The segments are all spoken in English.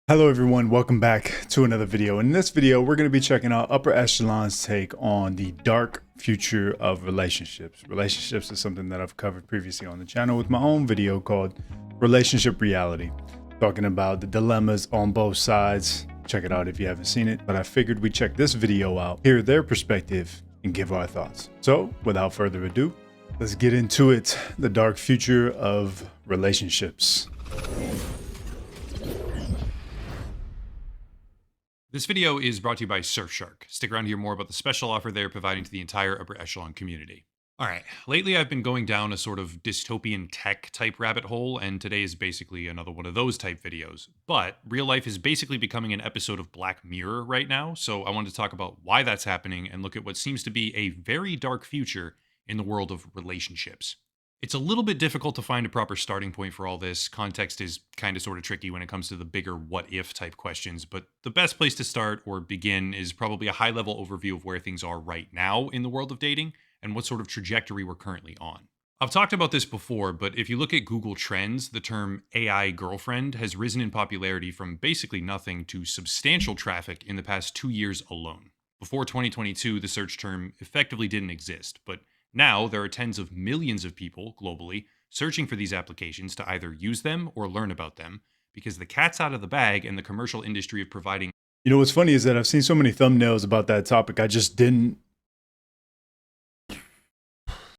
Hello everyone, welcome back to another video. In this video, we're going to be checking out Upper Echelon's take on the dark future of relationships. Relationships is something that I've covered previously on the channel with my own video called Relationship Reality, talking about the dilemmas on both sides. Check it out if you haven't seen it, but I figured we'd check this video out, hear their perspective, and give our thoughts. So without further ado, let's get into it. The dark future of relationships. This video is brought to you by Surfshark. Stick around to hear more about the special offer they're providing to the entire Upper Echelon community. Alright, lately I've been going down a sort of dystopian tech type rabbit hole, and today is basically another one of those type videos. But real life is basically becoming an episode of Black Mirror right now, so I wanted to talk about why that's happening and look at what seems to be a very dark future in the world of relationships. It's a little bit difficult to find a proper starting point for all this. Context is kind of sort of tricky when it comes to the bigger what if type questions, but the best place to start or begin is probably a high level overview of where things are right now in the world of dating and what sort of trajectory we're currently on. I've talked about this before, but if you look at Google Trends, the term AI girlfriend has risen in popularity from basically nothing to substantial traffic in the past 2 years alone. Before 2022, the search term effectively didn't exist, but now, there are tens of millions of people globally searching for these applications to either use them or learn about them because the cat's out of the bag in the commercial industry of providing. You know what's funny is that I've seen so many thumbnails about that topic, I just didn't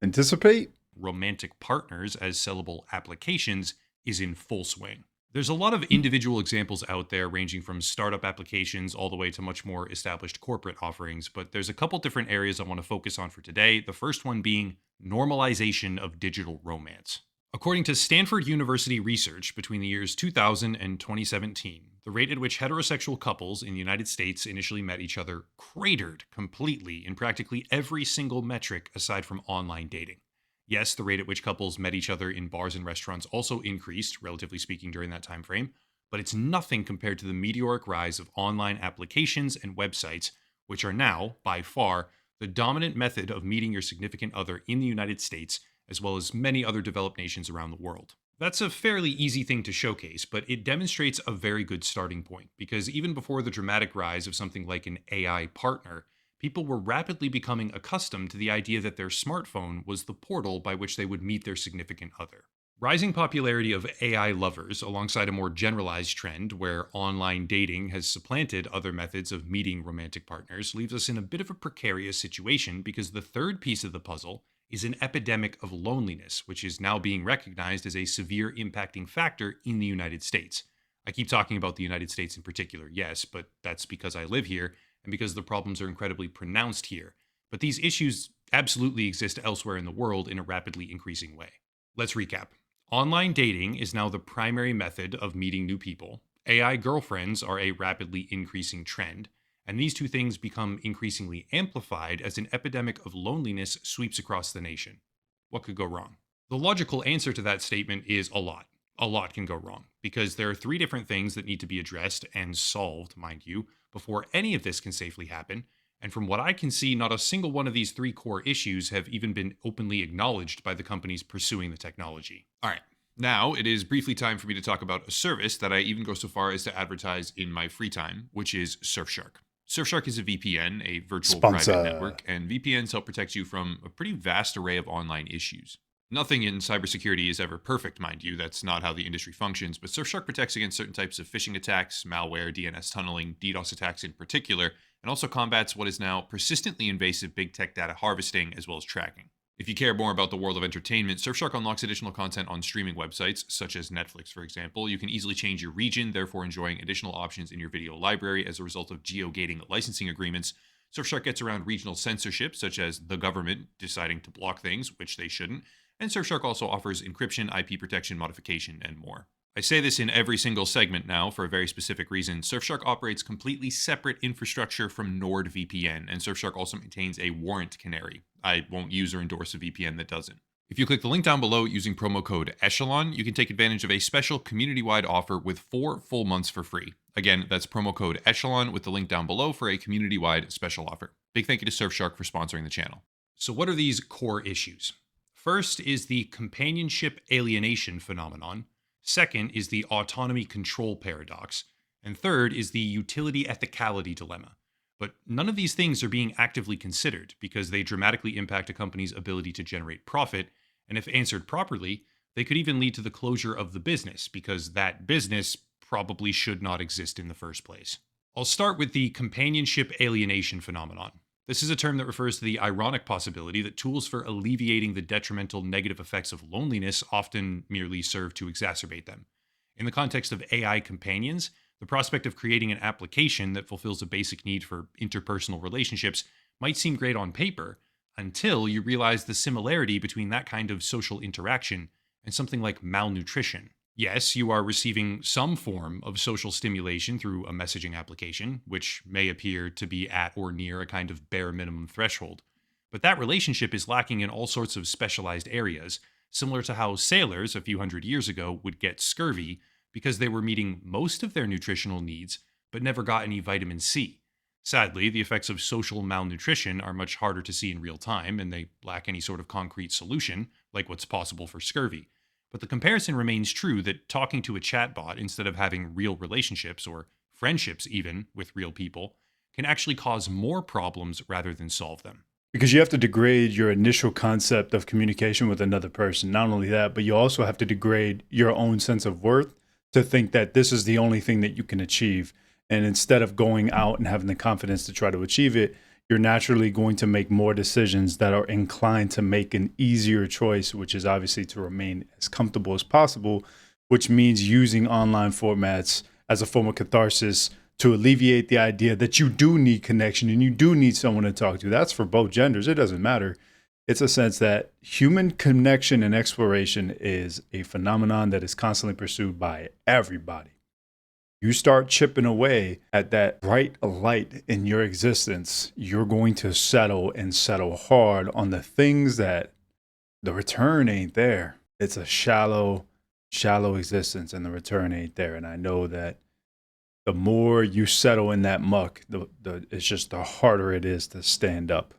anticipate. Romantic partners as sellable applications is in full swing. There's a lot of individual examples out there ranging from startup applications all the way to much more established corporate offerings, but there's a couple different areas I want to focus on for today. The first one being normalization of digital romance. According to Stanford University research between the years 2000 and 2017, the rate at which heterosexual couples in the United States initially met each other cratered completely in practically every single metric aside from online dating. Yes, the rate at which couples met each other in bars and restaurants also increased, relatively speaking, during that time frame, but it's nothing compared to the meteoric rise of online applications and websites, which are now, by far, the dominant method of meeting your significant other in the United States, as well as many other developed nations around the world. That's a fairly easy thing to showcase, but it demonstrates a very good starting point, because even before the dramatic rise of something like an AI partner, people were rapidly becoming accustomed to the idea that their smartphone was the portal by which they would meet their significant other. Rising popularity of AI lovers, alongside a more generalized trend where online dating has supplanted other methods of meeting romantic partners, leaves us in a bit of a precarious situation because the third piece of the puzzle is an epidemic of loneliness, which is now being recognized as a severe impacting factor in the United States. I keep talking about the United States in particular, yes, but that's because I live here and because the problems are incredibly pronounced here. But these issues absolutely exist elsewhere in the world in a rapidly increasing way. Let's recap. Online dating is now the primary method of meeting new people. AI girlfriends are a rapidly increasing trend, and these two things become increasingly amplified as an epidemic of loneliness sweeps across the nation. What could go wrong? The logical answer to that statement is a lot. A lot can go wrong, because there are three different things that need to be addressed and solved, mind you, before any of this can safely happen. And from what I can see, not a single one of these three core issues have even been openly acknowledged by the companies pursuing the technology. All right, now it is briefly time for me to talk about a service that I even go so far as to advertise in my free time, which is Surfshark. Surfshark is a VPN, a virtual private network, and VPNs help protect you from a pretty vast array of online issues. Nothing in cybersecurity is ever perfect, mind you. That's not how the industry functions, but Surfshark protects against certain types of phishing attacks, malware, DNS tunneling, DDoS attacks in particular, and also combats what is now persistently invasive big tech data harvesting as well as tracking. If you care more about the world of entertainment, Surfshark unlocks additional content on streaming websites, such as Netflix, for example. You can easily change your region, therefore enjoying additional options in your video library as a result of geo-gating licensing agreements. Surfshark gets around regional censorship, such as the government deciding to block things, which they shouldn't. And Surfshark also offers encryption, IP protection, modification, and more. I say this in every single segment now for a very specific reason. Surfshark operates completely separate infrastructure from NordVPN, and Surfshark also maintains a warrant canary. I won't use or endorse a VPN that doesn't. If you click the link down below using promo code Echelon, you can take advantage of a special community-wide offer with 4 full months for free. Again, that's promo code Echelon with the link down below for a community-wide special offer. Big thank you to Surfshark for sponsoring the channel. So what are these core issues? First is the companionship alienation phenomenon. Second is the autonomy control paradox. And third is the utility ethicality dilemma. But none of these things are being actively considered because they dramatically impact a company's ability to generate profit. And if answered properly, they could even lead to the closure of the business because that business probably should not exist in the first place. I'll start with the companionship alienation phenomenon. This is a term that refers to the ironic possibility that tools for alleviating the detrimental negative effects of loneliness often merely serve to exacerbate them. In the context of AI companions, the prospect of creating an application that fulfills a basic need for interpersonal relationships might seem great on paper until you realize the similarity between that kind of social interaction and something like malnutrition. Yes, you are receiving some form of social stimulation through a messaging application, which may appear to be at or near a kind of bare minimum threshold. But that relationship is lacking in all sorts of specialized areas, similar to how sailors a few hundred years ago would get scurvy because they were meeting most of their nutritional needs but never got any vitamin C. Sadly, the effects of social malnutrition are much harder to see in real time, and they lack any sort of concrete solution, like what's possible for scurvy. But the comparison remains true that talking to a chatbot instead of having real relationships, or friendships even, with real people, can actually cause more problems rather than solve them. Because you have to degrade your initial concept of communication with another person. Not only that, but you also have to degrade your own sense of worth to think that this is the only thing that you can achieve. And instead of going out and having the confidence to try to achieve it, you're naturally going to make more decisions that are inclined to make an easier choice, which is obviously to remain as comfortable as possible, which means using online formats as a form of catharsis to alleviate the idea that you do need connection and you do need someone to talk to. That's for both genders. It doesn't matter. It's a sense that human connection and exploration is a phenomenon that is constantly pursued by everybody. You start chipping away at that bright light in your existence, you're going to settle and settle hard on the things that the return ain't there. It's a shallow existence and the return ain't there. And I know that the more you settle in that muck, it's just the harder it is to stand up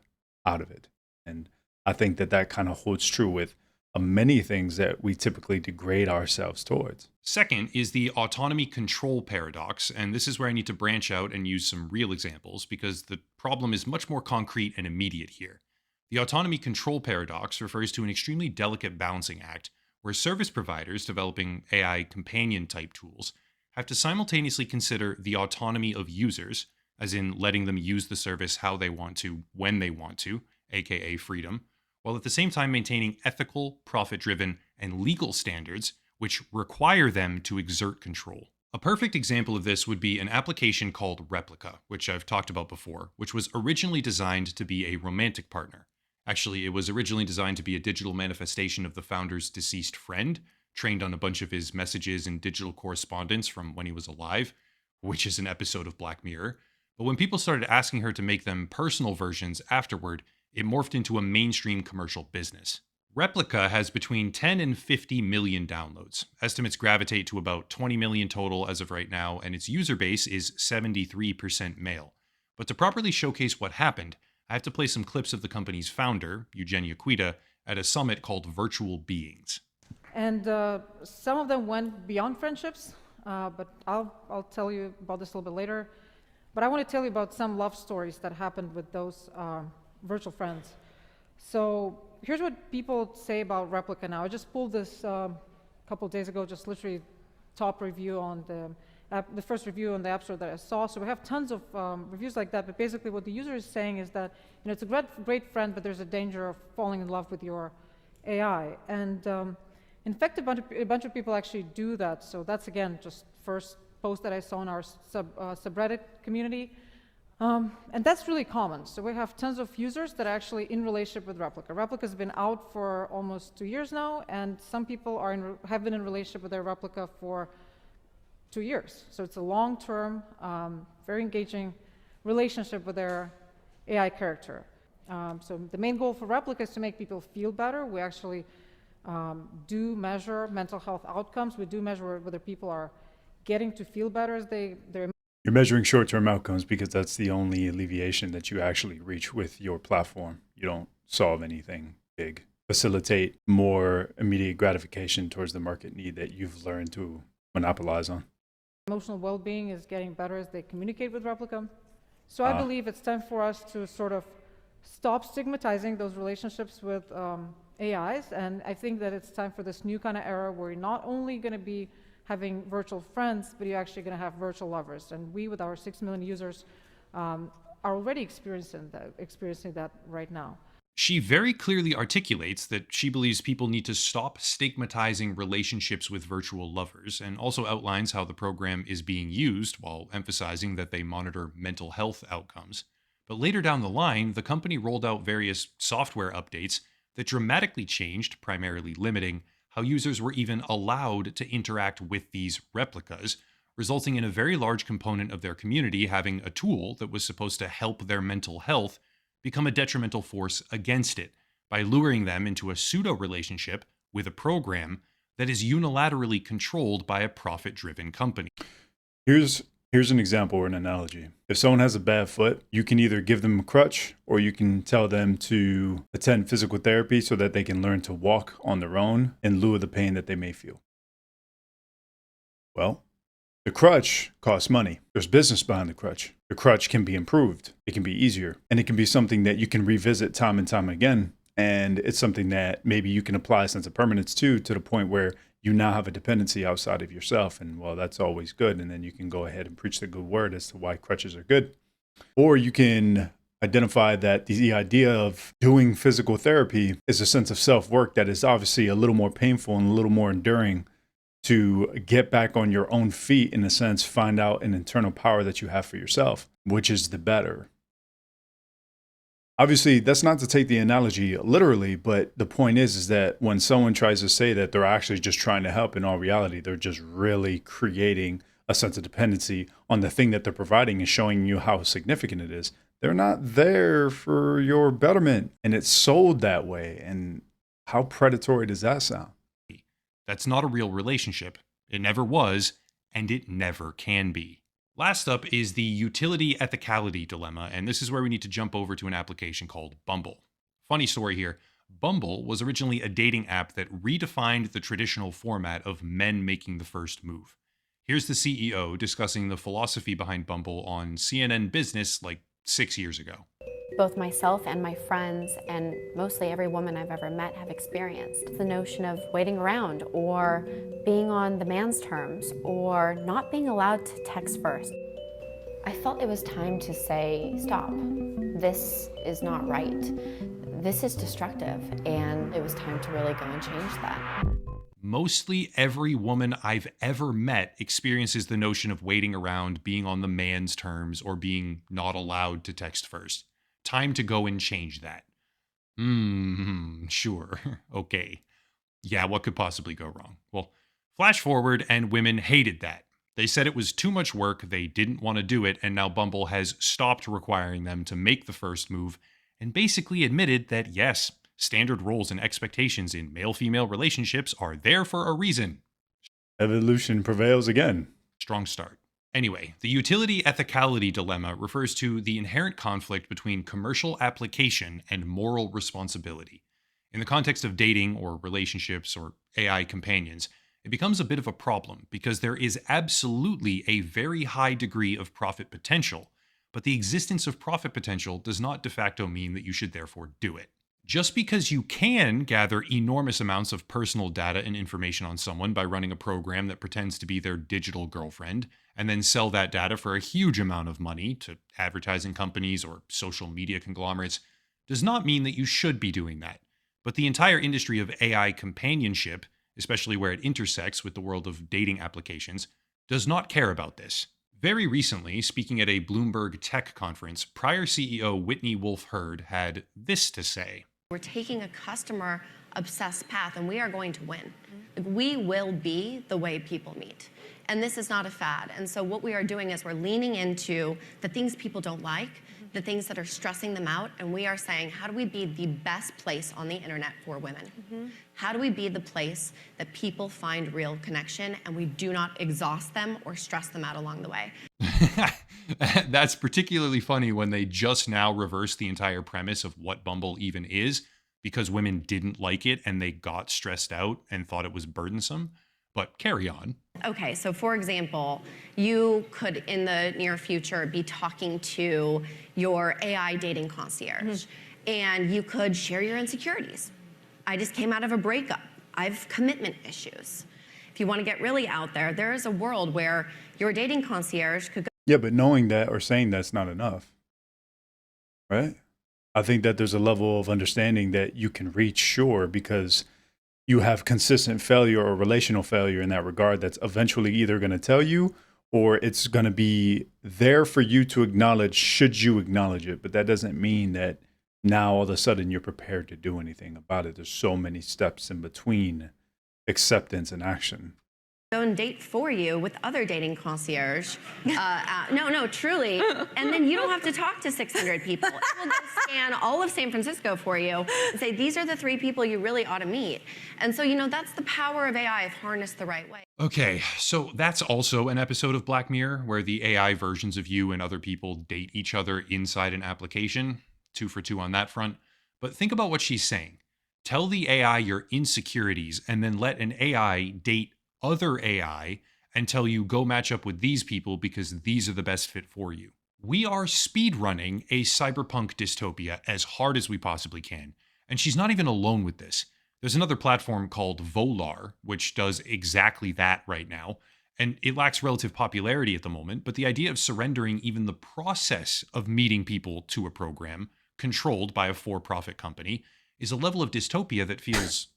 out of it. And I think that kind of holds true with many things that we typically degrade ourselves towards. Second is the autonomy control paradox, and this is where I need to branch out and use some real examples because the problem is much more concrete and immediate here. The autonomy control paradox refers to an extremely delicate balancing act where service providers developing AI companion type tools have to simultaneously consider the autonomy of users, as in letting them use the service how they want to, when they want to, aka freedom, while at the same time maintaining ethical, profit-driven, and legal standards which require them to exert control. A perfect example of this would be an application called Replica, which I've talked about before, which was originally designed to be a romantic partner. Actually, it was originally designed to be a digital manifestation of the founder's deceased friend, trained on a bunch of his messages and digital correspondence from when he was alive, which is an episode of Black Mirror. But when people started asking her to make them personal versions afterward, it morphed into a mainstream commercial business. Replica has between 10 and 50 million downloads. Estimates gravitate to about 20 million total as of right now, and its user base is 73% male. But to properly showcase what happened, I have to play some clips of the company's founder, Eugenia Cuida, at a summit called Virtual Beings. And some of them went beyond friendships, but I'll tell you about this a little bit later. But I want to tell you about some love stories that happened with those virtual friends. So here's what people say about Replica now. I just pulled this a couple of days ago, just literally top review on the first review on the App Store that I saw. So we have tons of reviews like that, but basically what the user is saying is that it's a great friend, but there's a danger of falling in love with your AI. And in fact, a bunch of people actually do that. So that's, again, just first post that I saw in our subreddit community. And that's really common. So we have tons of users that are actually in relationship with Replica. Replica's been out for almost 2 years now, and some people have been in relationship with their Replica for 2 years. So it's a long-term, very engaging relationship with their AI character. So the main goal for Replica is to make people feel better. We actually do measure mental health outcomes. We do measure whether people are getting to feel better as they're. You're measuring short-term outcomes because that's the only alleviation that you actually reach with your platform. You don't solve anything big. Facilitate more immediate gratification towards the market need that you've learned to monopolize on. Emotional well-being is getting better as they communicate with Replica. So I believe it's time for us to sort of stop stigmatizing those relationships with AIs, and I think that it's time for this new kind of era where you're not only going to be having virtual friends, but you're actually going to have virtual lovers. And we, with our 6 million users, are already experiencing that right now. She very clearly articulates that she believes people need to stop stigmatizing relationships with virtual lovers, and also outlines how the program is being used while emphasizing that they monitor mental health outcomes. But later down the line, the company rolled out various software updates that dramatically changed, primarily limiting how users were even allowed to interact with these replicas, resulting in a very large component of their community having a tool that was supposed to help their mental health become a detrimental force against it by luring them into a pseudo relationship with a program that is unilaterally controlled by a profit-driven company. Here's an example or an analogy. If someone has a bad foot, you can either give them a crutch or you can tell them to attend physical therapy so that they can learn to walk on their own in lieu of the pain that they may feel. Well, the crutch costs money. There's business behind the crutch. The crutch can be improved. It can be easier. And it can be something that you can revisit time and time again. And it's something that maybe you can apply a sense of permanence to the point where you now have a dependency outside of yourself. And well, that's always good. And then you can go ahead and preach the good word as to why crutches are good. Or you can identify that the idea of doing physical therapy is a sense of self-work that is obviously a little more painful and a little more enduring to get back on your own feet, in a sense, find out an internal power that you have for yourself, which is the better. Obviously, that's not to take the analogy literally, but the point is that when someone tries to say that they're actually just trying to help, in all reality, they're just really creating a sense of dependency on the thing that they're providing and showing you how significant it is. They're not there for your betterment, and it's sold that way. And how predatory does that sound? That's not a real relationship. It never was, and it never can be. Last up is the utility ethicality dilemma, and this is where we need to jump over to an application called Bumble. Funny story here. Bumble was originally a dating app that redefined the traditional format of men making the first move. Here's the CEO discussing the philosophy behind Bumble on CNN Business like 6 years ago. Both myself and my friends, and mostly every woman I've ever met, have experienced the notion of waiting around or being on the man's terms or not being allowed to text first. I felt it was time to say, stop. This is not right. This is destructive, and it was time to really go and change that. Mostly every woman I've ever met experiences the notion of waiting around, being on the man's terms, or being not allowed to text first. Time to go and change that. Sure. Okay. Yeah, what could possibly go wrong? Well, flash forward, and women hated that. They said it was too much work, they didn't want to do it, and now Bumble has stopped requiring them to make the first move and basically admitted that yes, standard roles and expectations in male-female relationships are there for a reason. Evolution prevails again. Strong start. Anyway, the utility ethicality dilemma refers to the inherent conflict between commercial application and moral responsibility. In the context of dating or relationships or AI companions, it becomes a bit of a problem because there is absolutely a very high degree of profit potential, but the existence of profit potential does not de facto mean that you should therefore do it. Just because you can gather enormous amounts of personal data and information on someone by running a program that pretends to be their digital girlfriend, and then sell that data for a huge amount of money to advertising companies or social media conglomerates, does not mean that you should be doing that. But the entire industry of AI companionship, especially where it intersects with the world of dating applications, does not care about this. Very recently, speaking at a Bloomberg tech conference, prior CEO Whitney Wolfe Herd had this to say. We're taking a customer-obsessed path, and we are going to win. We will be the way people meet. And this is not a fad. And so what we are doing is we're leaning into the things people don't like, the things that are stressing them out, and we are saying, how do we be the best place on the internet for women? How do we be the place that people find real connection and we do not exhaust them or stress them out along the way? That's particularly funny when they just now reverse the entire premise of what Bumble even is because women didn't like it and they got stressed out and thought it was burdensome. But carry on. Okay, so for example, you could in the near future be talking to your AI dating concierge, and you could share your insecurities. I just came out of a breakup. I have commitment issues. If you want to get really out there, there is a world where your dating concierge could go. Yeah, but knowing that or saying that's not enough, right? I think that there's a level of understanding that you can reach, sure, because you have consistent failure or relational failure in that regard that's eventually either going to tell you or it's going to be there for you to acknowledge should you acknowledge it. But that doesn't mean that now all of a sudden you're prepared to do anything about it. There's so many steps in between acceptance and action. Go and date for you with other dating concierge. No, truly. And then you don't have to talk to 600 people. It will go scan all of San Francisco for you and say, these are the 3 people you really ought to meet. And so, that's the power of AI if harnessed the right way. Okay, so that's also an episode of Black Mirror where the AI versions of you and other people date each other inside an application. 2 for 2 on that front. But think about what she's saying. Tell the AI your insecurities and then let an AI date other AI and tell you go match up with these people because these are the best fit for you. We are speed running a cyberpunk dystopia as hard as we possibly can. And she's not even alone with this. There's another platform called Volar, which does exactly that right now. And it lacks relative popularity at the moment, but the idea of surrendering even the process of meeting people to a program controlled by a for-profit company is a level of dystopia that feels,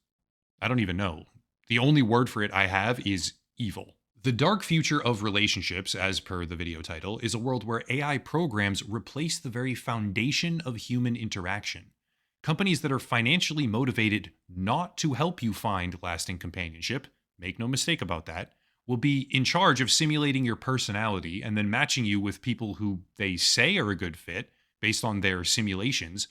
I don't even know. The only word for it I have is evil. The dark future of relationships, as per the video title, is a world where AI programs replace the very foundation of human interaction. Companies that are financially motivated not to help you find lasting companionship, make no mistake about that, will be in charge of simulating your personality and then matching you with people who they say are a good fit based on their simulations.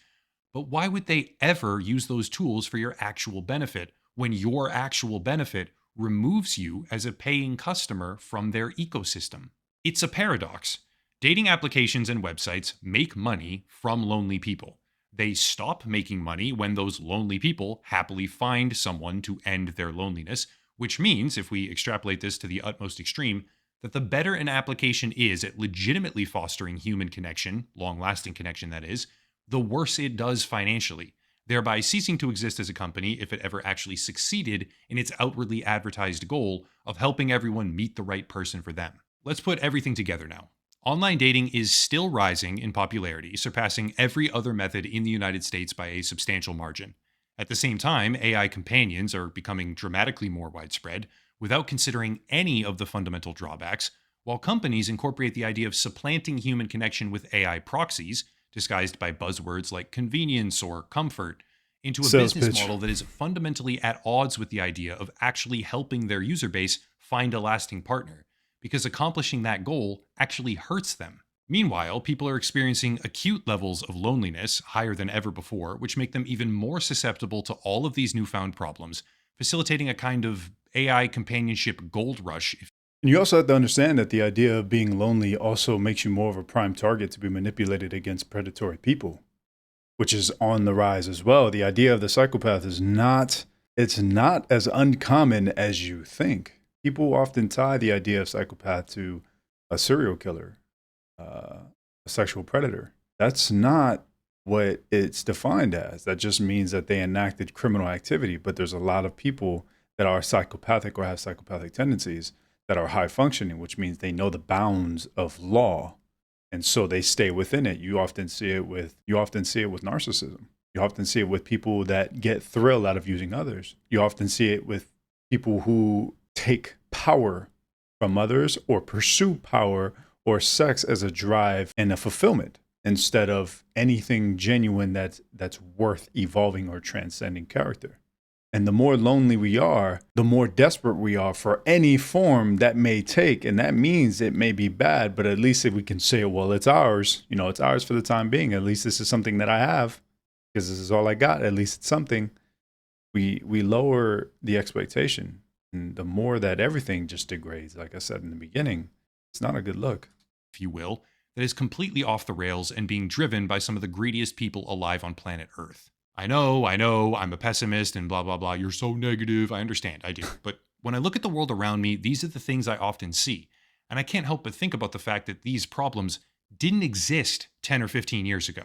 But why would they ever use those tools for your actual benefit when your actual benefit removes you as a paying customer from their ecosystem? It's a paradox. Dating applications and websites make money from lonely people. They stop making money when those lonely people happily find someone to end their loneliness, which means, if we extrapolate this to the utmost extreme, that the better an application is at legitimately fostering human connection, long-lasting connection that is, the worse it does financially, thereby ceasing to exist as a company if it ever actually succeeded in its outwardly advertised goal of helping everyone meet the right person for them. Let's put everything together now. Online dating is still rising in popularity, surpassing every other method in the United States by a substantial margin. At the same time, AI companions are becoming dramatically more widespread without considering any of the fundamental drawbacks, while companies incorporate the idea of supplanting human connection with AI proxies, disguised by buzzwords like convenience or comfort, into a business model that is fundamentally at odds with the idea of actually helping their user base find a lasting partner, because accomplishing that goal actually hurts them. Meanwhile, people are experiencing acute levels of loneliness, higher than ever before, which make them even more susceptible to all of these newfound problems, facilitating a kind of AI companionship gold rush. And you also have to understand that the idea of being lonely also makes you more of a prime target to be manipulated against predatory people, which is on the rise as well. The idea of the psychopath is not as uncommon as you think. People often tie the idea of psychopath to a serial killer, a sexual predator. That's not what it's defined as. That just means that they enacted criminal activity. But there's a lot of people that are psychopathic or have psychopathic tendencies that are high functioning, which means they know the bounds of law, and so they stay within it. You often see it with narcissism. You often see it with people that get thrill out of using others. You often see it with people who take power from others or pursue power or sex as a drive and a fulfillment instead of anything genuine that's worth evolving or transcending character. And the more lonely we are, the more desperate we are for any form that may take. And that means it may be bad, but at least if we can say, well, it's ours, it's ours for the time being. At least this is something that I have because this is all I got. At least it's something. We lower the expectation. And the more that everything just degrades, like I said in the beginning, it's not a good look. If you will, that is completely off the rails and being driven by some of the greediest people alive on planet Earth. I know, I'm a pessimist and blah, blah, blah. You're so negative. I understand, I do. But When I look at the world around me, these are the things I often see. And I can't help but think about the fact that these problems didn't exist 10 or 15 years ago.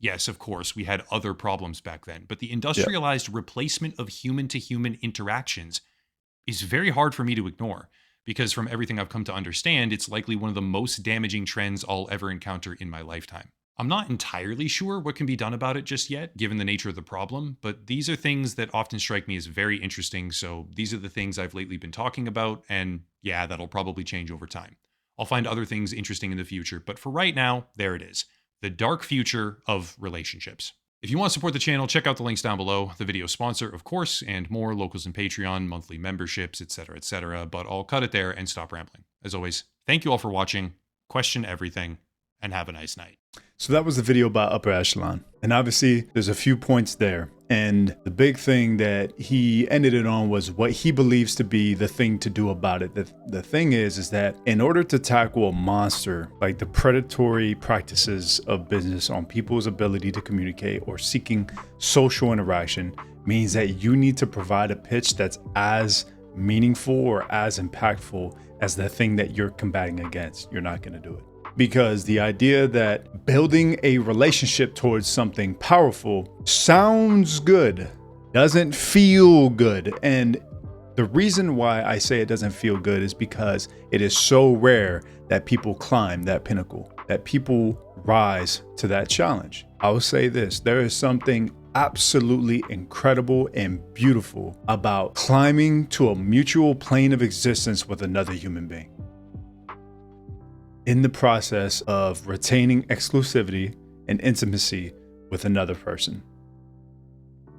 Yes, of course, we had other problems back then, but the industrialized replacement of human-to-human interactions is very hard for me to ignore, because from everything I've come to understand, it's likely one of the most damaging trends I'll ever encounter in my lifetime. I'm not entirely sure what can be done about it just yet, given the nature of the problem, but these are things that often strike me as very interesting, so these are the things I've lately been talking about, and yeah, that'll probably change over time. I'll find other things interesting in the future, but for right now, there it is. The dark future of relationships. If you want to support the channel, check out the links down below, the video sponsor, of course, and more, locals and Patreon, monthly memberships, etc., but I'll cut it there and stop rambling. As always, thank you all for watching, question everything, and have a nice night. So that was the video about Upper Echelon. And obviously there's a few points there. And the big thing that he ended it on was what he believes to be the thing to do about it. The thing is that in order to tackle a monster, like the predatory practices of business on people's ability to communicate or seeking social interaction, means that you need to provide a pitch that's as meaningful or as impactful as the thing that you're combating against. You're not going to do it. Because the idea that building a relationship towards something powerful sounds good, doesn't feel good. And the reason why I say it doesn't feel good is because it is so rare that people climb that pinnacle, that people rise to that challenge. I will say this, there is something absolutely incredible and beautiful about climbing to a mutual plane of existence with another human being, in the process of retaining exclusivity and intimacy with another person.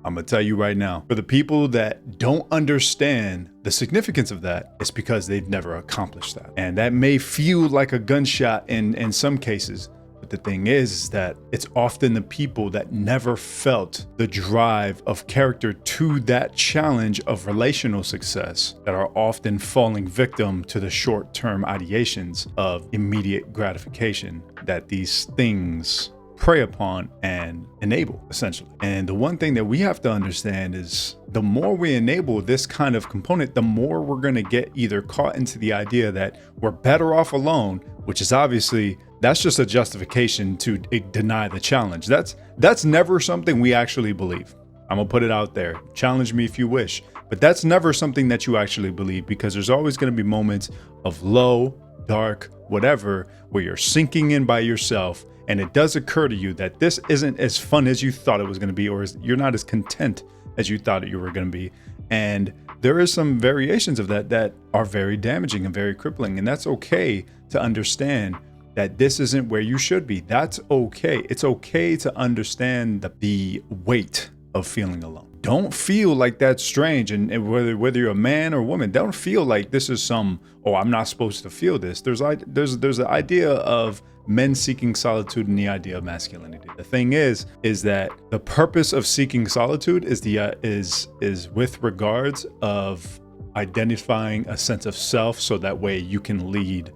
I'm gonna tell you right now, for the people that don't understand the significance of that, it's because they've never accomplished that. And that may feel like a gunshot in some cases, but the thing is that it's often the people that never felt the drive of character to that challenge of relational success that are often falling victim to the short-term ideations of immediate gratification that these things prey upon and enable, essentially. And the one thing that we have to understand is the more we enable this kind of component, the more we're going to get either caught into the idea that we're better off alone, which is obviously, that's just a justification to deny the challenge. That's never something we actually believe. I'm gonna put it out there. Challenge me if you wish, but that's never something that you actually believe, because there's always going to be moments of low, dark, whatever, where you're sinking in by yourself. And it does occur to you that this isn't as fun as you thought it was going to be, or you're not as content as you thought you were going to be. And there is some variations of that are very damaging and very crippling. And that's okay to understand that this isn't where you should be. That's okay. It's okay to understand the weight of feeling alone. Don't feel like that's strange. And whether you're a man or woman, don't feel like this is some, oh, I'm not supposed to feel this. There's the idea of men seeking solitude and the idea of masculinity. The thing is that the purpose of seeking solitude is with regards of identifying a sense of self, so that way you can lead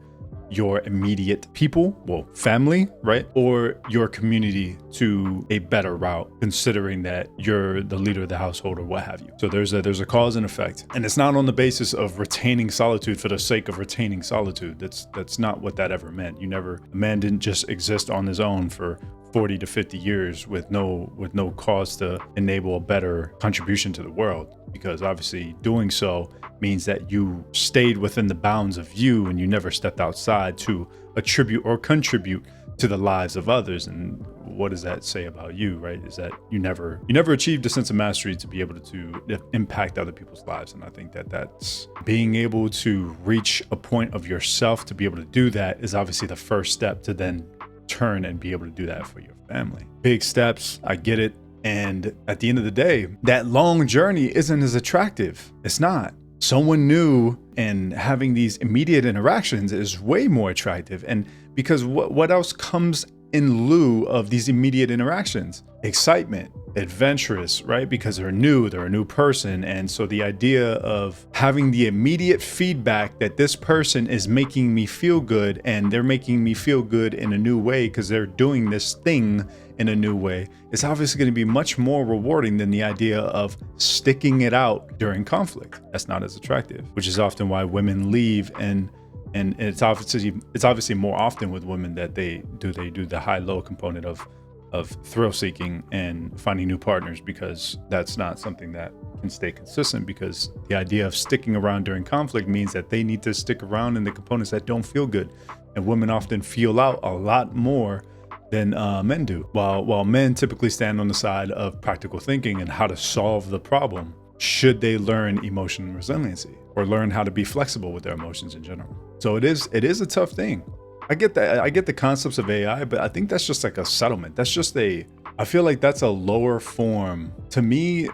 your immediate people, well, family, right? Or your community to a better route, considering that you're the leader of the household or what have you. So there's a cause and effect. And it's not on the basis of retaining solitude for the sake of retaining solitude. That's not what that ever meant. A man didn't just exist on his own for 40 to 50 years with no cause to enable a better contribution to the world, because obviously doing so means that you stayed within the bounds of you and you never stepped outside to attribute or contribute to the lives of others. And what does that say about you, right? Is that you never achieved a sense of mastery to be able to impact other people's lives. And I think that's being able to reach a point of yourself to be able to do that is obviously the first step to then turn and be able to do that for your family. Big steps, I get it. And at the end of the day, that long journey isn't as attractive. It's not. Someone new and having these immediate interactions is way more attractive. And because what else comes in lieu of these immediate interactions? Excitement, adventurous, right? Because they're a new person. And so the idea of having the immediate feedback that this person is making me feel good, and they're making me feel good in a new way because they're doing this thing in a new way, it's obviously going to be much more rewarding than the idea of sticking it out during conflict. That's not as attractive, which is often why women leave, and it's obviously more often with women that they do the high-low component of thrill seeking and finding new partners, because that's not something that can stay consistent, because the idea of sticking around during conflict means that they need to stick around in the components that don't feel good, and women often feel out a lot more than men do, while men typically stand on the side of practical thinking and how to solve the problem should they learn emotional resiliency or learn how to be flexible with their emotions in general. So it is a tough thing. I get that. I get the concepts of AI, but I think that's just like a settlement. That's just I feel like that's a lower form. To me,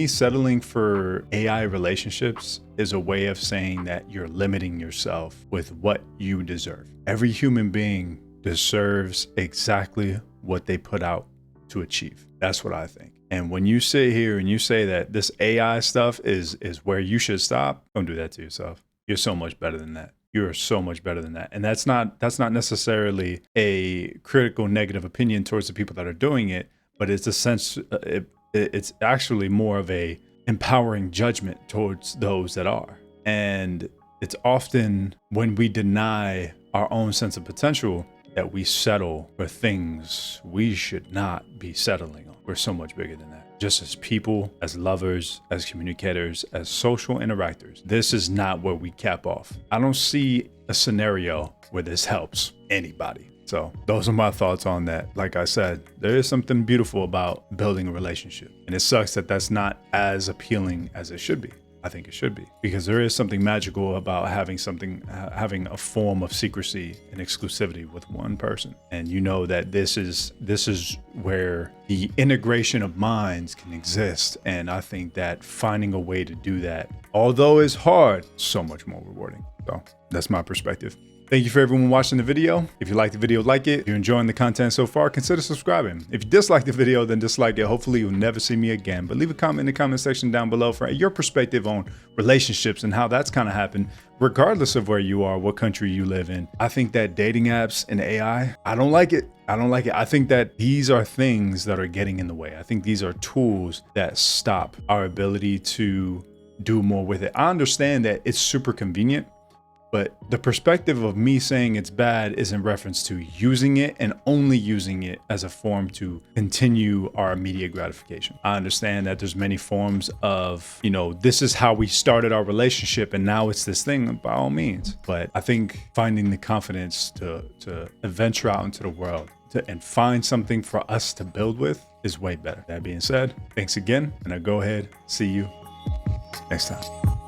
settling for AI relationships is a way of saying that you're limiting yourself with what you deserve. Every human being deserves exactly what they put out to achieve. That's what I think. And when you sit here and you say that this AI stuff is where you should stop, don't do that to yourself. You're so much better than that. You're so much better than that. And that's not necessarily a critical negative opinion towards the people that are doing it, but it's a sense, it's actually more of a empowering judgment towards those that are. And it's often when we deny our own sense of potential that we settle for things we should not be settling on. We're so much bigger than that. Just as people, as lovers, as communicators, as social interactors, this is not where we cap off. I don't see a scenario where this helps anybody. So those are my thoughts on that. Like I said, there is something beautiful about building a relationship, and it sucks that that's not as appealing as it should be. I think it should be, because there is something magical about having a form of secrecy and exclusivity with one person. And you know that this is where the integration of minds can exist. And I think that finding a way to do that, although it's hard, so much more rewarding. So that's my perspective. Thank you for everyone watching the video. If you like the video, like it. If you're enjoying the content so far, consider subscribing. If you dislike the video, then dislike it. Hopefully you'll never see me again. But leave a comment in the comment section down below for your perspective on relationships and how that's kind of happened, regardless of where you are, what country you live in. I think that dating apps and AI, I don't like it. I think that these are things that are getting in the way. I think these are tools that stop our ability to do more with it. I understand that it's super convenient, but the perspective of me saying it's bad is in reference to using it and only using it as a form to continue our immediate gratification. I understand that there's many forms of, this is how we started our relationship and now it's this thing, by all means. But I think finding the confidence to venture out into the world and find something for us to build with is way better. That being said, thanks again, and I'll go ahead, see you next time.